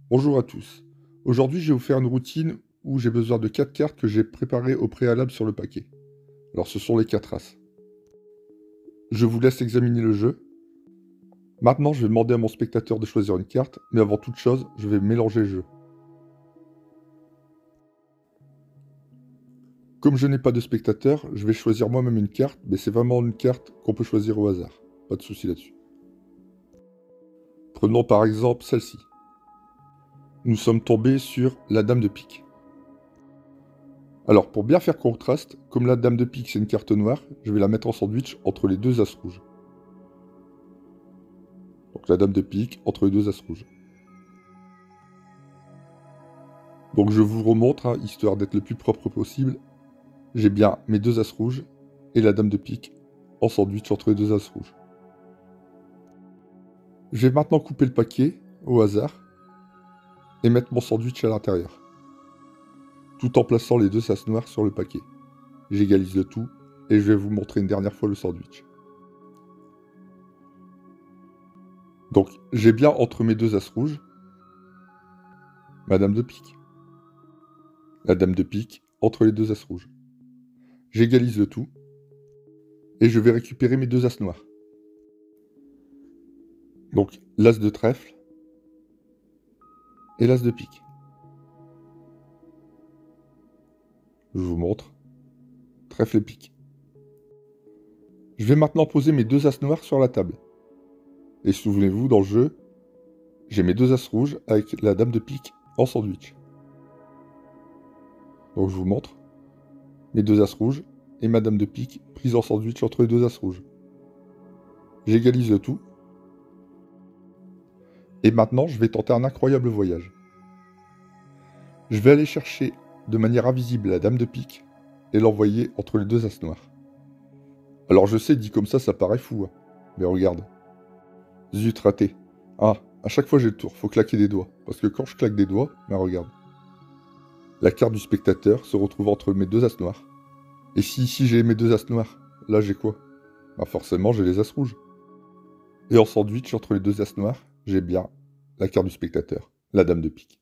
Bonjour à tous. Aujourd'hui, je vais vous faire une routine où j'ai besoin de 4 cartes que j'ai préparées au préalable sur le paquet. Alors, ce sont les 4 As. Je vous laisse examiner le jeu. Maintenant, je vais demander à mon spectateur de choisir une carte, mais avant toute chose, je vais mélanger le jeu. Comme je n'ai pas de spectateur, je vais choisir moi-même une carte, mais c'est vraiment une carte qu'on peut choisir au hasard. Pas de souci là-dessus. Prenons par exemple celle-ci. Nous sommes tombés sur la dame de pique. Alors, pour bien faire contraste, comme la dame de pique c'est une carte noire, je vais la mettre en sandwich entre les deux as rouges. Donc la dame de pique entre les deux as rouges. Donc je vous remontre, hein, histoire d'être le plus propre possible. J'ai bien mes deux as rouges et la dame de pique en sandwich entre les deux as rouges. Je vais maintenant couper le paquet au hasard et mettre mon sandwich à l'intérieur, tout en plaçant les deux as noirs sur le paquet. J'égalise le tout et je vais vous montrer une dernière fois le sandwich. Donc j'ai bien entre mes deux as rouges ma dame de pique. La dame de pique entre les deux as rouges. J'égalise le tout et je vais récupérer mes deux as noirs. Donc l'as de trèfle et l'as de pique. Je vous montre. Trèfle et pique. Je vais maintenant poser mes deux as noirs sur la table. Et souvenez-vous, dans le jeu, j'ai mes deux as rouges avec la dame de pique en sandwich. Donc je vous montre. Mes deux as rouges et ma dame de pique prise en sandwich entre les deux as rouges. J'égalise le tout. Et maintenant, je vais tenter un incroyable voyage. Je vais aller chercher de manière invisible la dame de pique et l'envoyer entre les deux as noirs. Alors je sais, dit comme ça paraît fou, hein. Mais regarde. Zut, raté. Ah, à chaque fois j'ai le tour, faut claquer des doigts. Parce que quand je claque des doigts, ben regarde. La carte du spectateur se retrouve entre mes deux as noirs. Et si ici j'ai mes deux as noirs, là j'ai quoi? Ben forcément j'ai les as rouges. Et en sandwich entre les deux as noirs, j'ai bien la carte du spectateur, la dame de pique.